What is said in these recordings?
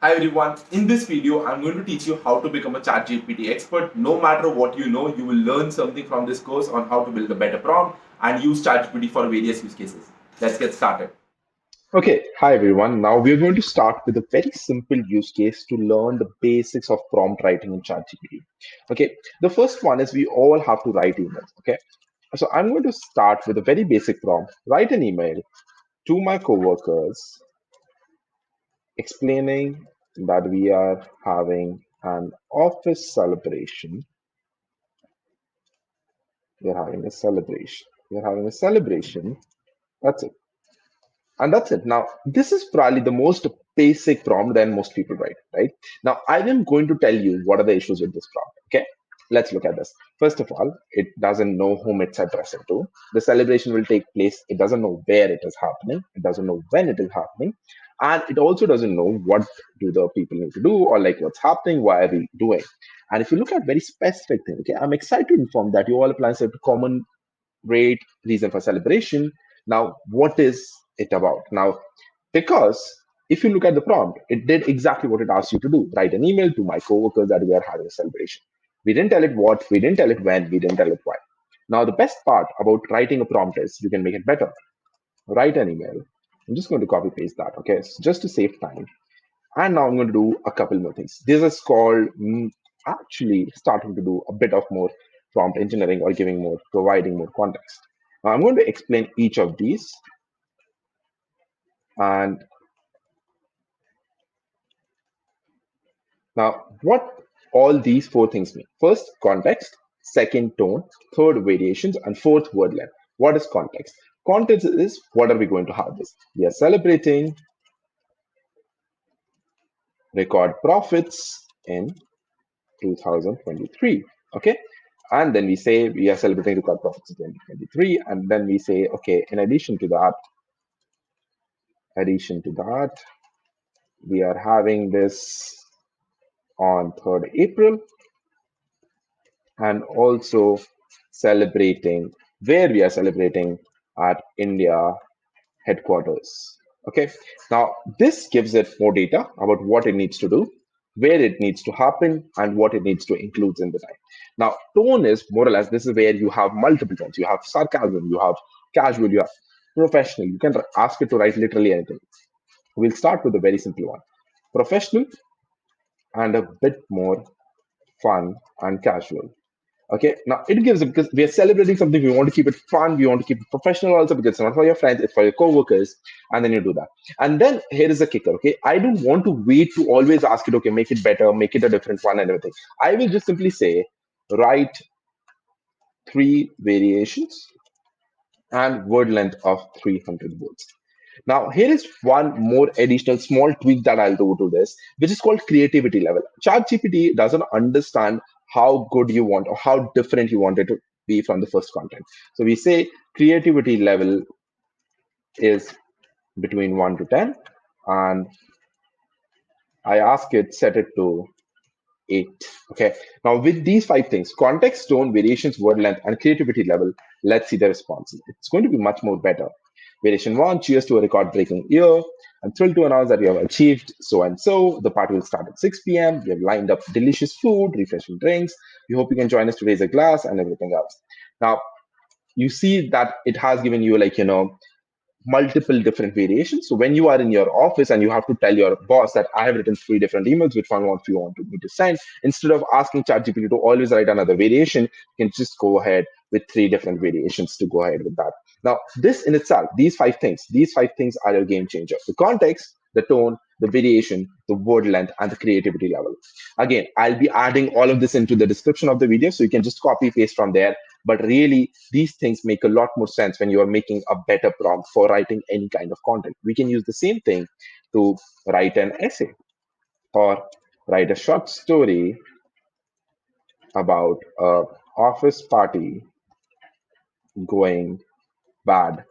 Hi everyone, in this video I'm going to teach you how to become a ChatGPT expert. No matter what you know, you will learn something from this course on how to build a better prompt and use ChatGPT for various use cases. Let's get started. Okay, hi everyone. Now we're going to start with a very simple use case to learn the basics of prompt writing in ChatGPT. Okay, the first one is we all have to write emails. Okay, so I'm going to start with a very basic prompt. Write an email to my coworkers explaining that we are having an office celebration. We're having a celebration. We're having a celebration. That's it. And that's it. Now, this is probably the most basic prompt that most people write, right? Now, I am going to tell you what are the issues with this prompt. Okay, let's look at this. First of all, it doesn't know whom it's addressing to. The celebration will take place. It doesn't know where it is happening. It doesn't know when it is happening. And it also doesn't know what do the people need to do or like what's happening, why are we doing. And if you look at very specific things, okay, I'm excited to inform that you all apply a common rate, reason for celebration. Now, what is it about? Now, because if you look at the prompt, it did exactly what it asked you to do. Write an email to my coworkers that we are having a celebration. We didn't tell it what, we didn't tell it when, we didn't tell it why. Now, the best part about writing a prompt is you can make it better. Write an email. I'm just going to copy paste that, okay? So just to save time. And now I'm going to do a couple more things. This is called actually starting to do a bit of more prompt engineering or giving more, providing more context. Now I'm going to explain each of these and now what all these four things mean. First, context. Second, tone. Third, variations. And fourth, word length. What is context? Context is what are we going to have this? We are celebrating record profits in 2023. Okay. And then we say we are celebrating record profits in 2023. And then we say, okay, in addition to that, we are having this on 3rd April and also celebrating where we are celebrating at India headquarters. Okay. Now this gives it more data about what it needs to do, where it needs to happen, and what it needs to include in the time. Now, tone is more or less this is where you have multiple tones. You have sarcasm, you have casual, you have professional. You can ask it to write literally anything. We'll start with a very simple one. Professional and a bit more fun and casual. Okay, now it gives it because we are celebrating something. We want to keep it fun. We want to keep it professional also because it's not for your friends, it's for your coworkers. And then you do that. And then here is the kicker. Okay, I don't want to wait to always ask it. Okay, make it better, make it a different one, and everything. I will just simply say, write 3 variations and word length of 300 words. Now, here is one more additional small tweak that I'll do to this, which is called creativity level. ChatGPT doesn't understand how good you want or how different you want it to be from the first content. So we say creativity level is between 1 to 10, and I ask it, set it to 8. Okay. Now, with these 5 things context, tone, variations, word length, and creativity level let's see the responses. It's going to be much more better. Variation 1, cheers to a record breaking year. I'm thrilled to announce that we have achieved so and so. The party will start at 6 p.m. We have lined up delicious food, refreshing drinks. We hope you can join us to raise a glass and everything else. Now, you see that it has given you, like, multiple different variations. So when you are in your office and you have to tell your boss that I have written 3 different emails, which one want you want me to send, instead of asking ChatGPT to always write another variation, you can just go ahead with 3 different variations to go ahead with that. Now, this in itself, these 5 things are your game changer. The context, the tone, the variation, the word length, and the creativity level. Again, I'll be adding all of this into the description of the video, so you can just copy paste from there. But really, these things make a lot more sense when you are making a better prompt for writing any kind of content. We can use the same thing to write an essay or write a short story about a office party going bad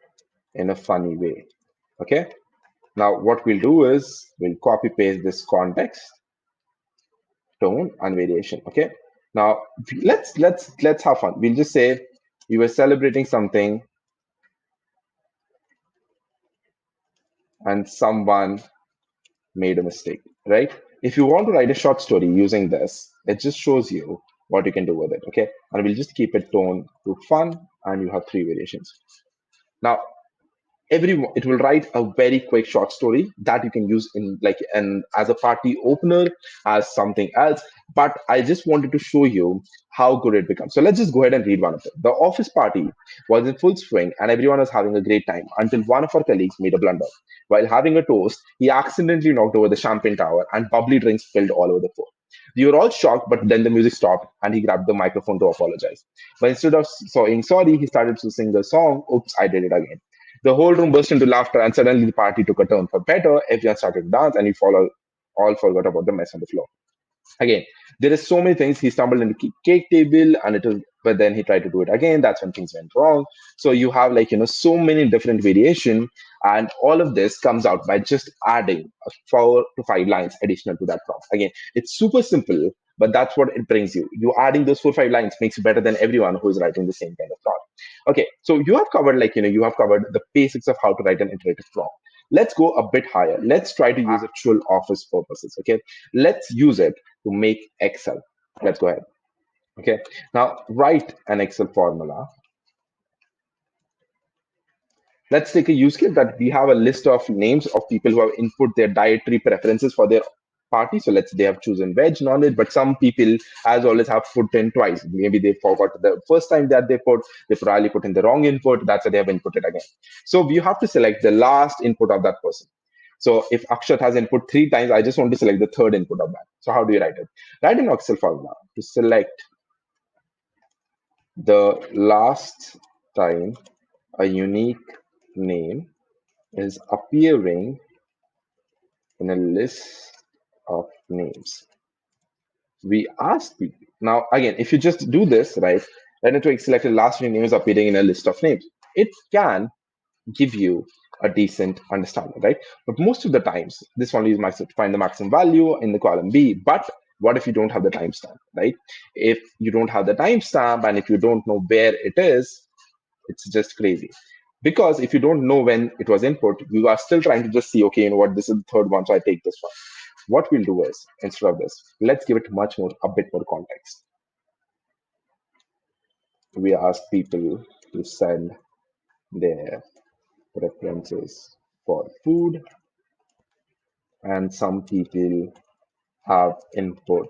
in a funny way. Okay. Now what we'll do is we'll copy paste this context, tone, and variation. Okay. Now let's have fun. We'll just say we were celebrating something and someone made a mistake, right? If you want to write a short story using this, it just shows you what you can do with it, okay? And we'll just keep it tone to fun, and you have three variations. Now, it will write a very quick short story that you can use in like and as a party opener, as something else. But I just wanted to show you how good it becomes. So let's just go ahead and read one of them. The office party was in full swing and everyone was having a great time until one of our colleagues made a blunder. While having a toast, he accidentally knocked over the champagne tower and bubbly drinks spilled all over the floor. We were all shocked, but then the music stopped and he grabbed the microphone to apologize. But instead of saying sorry, he started to sing the song, Oops, I Did It Again. The whole room burst into laughter, and suddenly the party took a turn for better. Everyone started to dance, and all forgot about the mess on the floor. Again, there is so many things. He stumbled into cake table, and it was, but then he tried to do it again. That's when things went wrong. So you have so many different variation, and all of this comes out by just adding 4 to 5 lines additional to that prompt. Again, it's super simple, but that's what it brings you. You adding those 4 or 5 lines makes you better than everyone who is writing the same kind of prompt. Okay, so you have covered you have covered the basics of how to write an iterative prompt. Let's go a bit higher. Let's try to use actual office purposes. Okay, let's use it to make Excel. Let's go ahead. Okay, now write an Excel formula. Let's take a use case that we have a list of names of people who have input their dietary preferences for their party. So let's they have chosen veg, non-veg, but some people, as always, have put in twice. Maybe they forgot the first time that they probably put in the wrong input. That's why they have inputted again. So you have to select the last input of that person. So if Akshat has input 3 times, I just want to select the third input of that. So how do you write it? Write an Excel formula to select the last time a unique name is appearing in a list of names. We ask people. Now, again, if you just do this, right, then it will select the last few names appearing in a list of names. It can give you a decent understanding, right? But most of the times, this one is maximum to find the maximum value in the column B. But what if you don't have the timestamp, right? If you don't have the timestamp and if you don't know where it is, it's just crazy. Because if you don't know when it was input, you are still trying to just see, okay, you know what, this is the third one, so I take this one. What we'll do is, instead of this, let's give it a bit more context. We ask people to send their preferences for food, and some people have input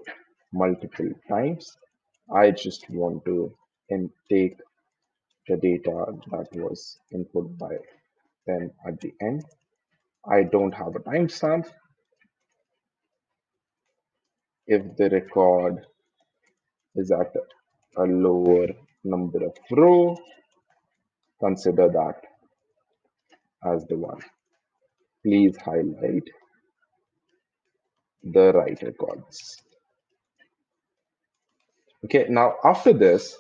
multiple times. I just want to take the data that was input by them at the end. I don't have a timestamp. If the record is at a lower number of row, consider that as the one. Please highlight the right records. Okay, now after this,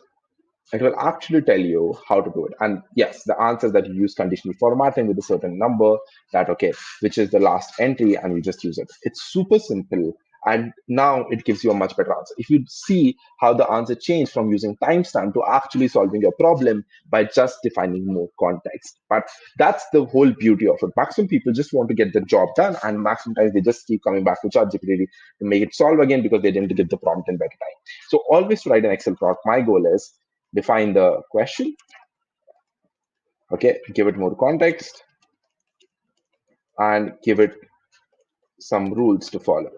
it will actually tell you how to do it. And yes, the answer is that you use conditional formatting with a certain number that, okay, which is the last entry, and you just use it. It's super simple. And now it gives you a much better answer. If you see how the answer changed from using timestamp to actually solving your problem by just defining more context. But that's the whole beauty of it. Maximum people just want to get the job done, and maximum times they just keep coming back to ChatGPT to make it solve again because they didn't give the prompt in better time. So always to write an Excel prompt, my goal is define the question, okay, give it more context, and give it some rules to follow.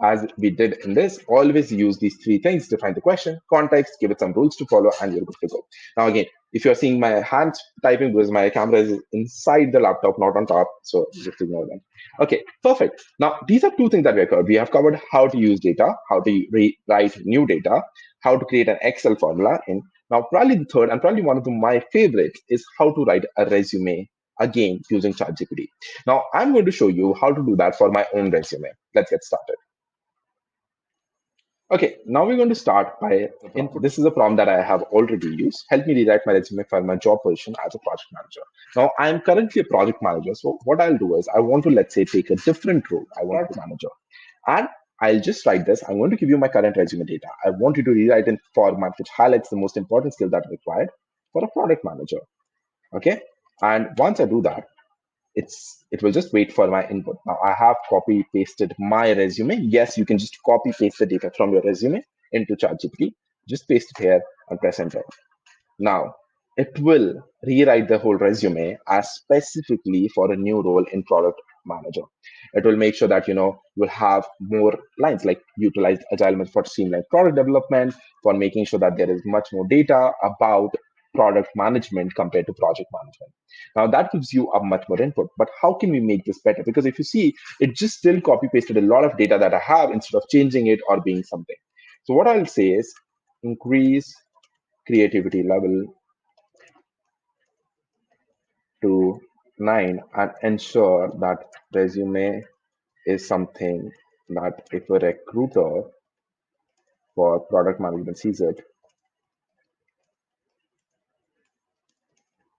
As we did in this, always use these 3 things: define the question, context, give it some rules to follow, and you're good to go. Now again, if you're seeing my hands typing, because my camera is inside the laptop, not on top, so just ignore them. Okay, perfect. Now these are 2 things that we have covered. We have covered how to use data, how to write new data, how to create an Excel formula in. Now probably the third, and probably one of my favorites, is how to write a resume, again using ChatGPT. Now I'm going to show you how to do that for my own resume. Let's get started. Okay, now we're going to start by input. This is a prompt that I have already used. Help me rewrite my resume for my job position as a project manager. Now, I'm currently a project manager. So what I'll do is I want to, let's say, take a different role. I want to manager. And I'll just write this. I'm going to give you my current resume data. I want you to rewrite in format which highlights the most important skills that are required for a product manager. Okay. And once I do that, it will just wait for my input. Now I have copy pasted my resume. Yes, you can just copy paste the data from your resume into ChatGPT. Just paste it here and press enter. Now, it will rewrite the whole resume as specifically for a new role in product manager. It will make sure that you'll have more lines like utilize agile method for streamlined product development, for making sure that there is much more data about product management compared to project management. Now that gives you a much more input. But how can we make this better? Because if you see, it just still copy pasted a lot of data that I have instead of changing it or being something. So what I'll say is increase creativity level to 9 and ensure that resume is something that if a recruiter for product management sees it,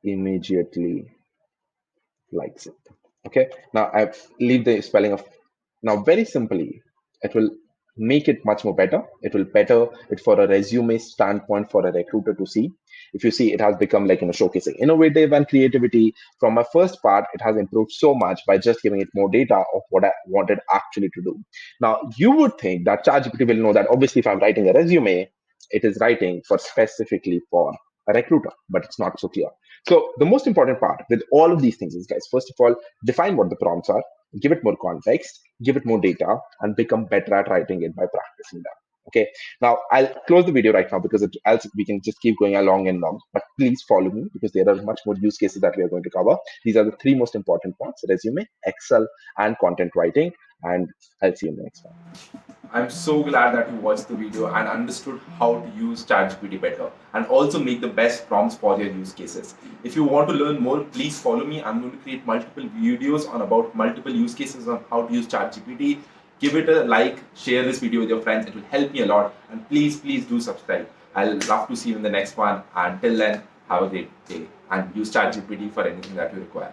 immediately likes it. Okay, now I leave the spelling of now very simply, it will make it much more better. It will better it for a resume standpoint for a recruiter to see. If you see, it has become like showcasing innovative and creativity. From my first part, it has improved so much by just giving it more data of what I wanted actually to do. Now you would think that ChatGPT will know that obviously if I'm writing a resume, it is writing for specifically for a recruiter, but it's not so clear. So the most important part with all of these things is, guys, first of all, define what the prompts are, give it more context, give it more data, and become better at writing it by practicing them. Okay. Now I'll close the video right now because else we can just keep going along and long. But please follow me because there are much more use cases that we are going to cover. These are the three most important parts: resume, Excel, and content writing. And I'll see you in the next one. I'm so glad that you watched the video and understood how to use ChatGPT better and also make the best prompts for your use cases. If you want to learn more, please follow me. I'm going to create multiple videos on about multiple use cases on how to use ChatGPT. Give it a like, share this video with your friends. It will help me a lot. And please, please do subscribe. I'll love to see you in the next one. Until then, have a great day and use ChatGPT for anything that you require.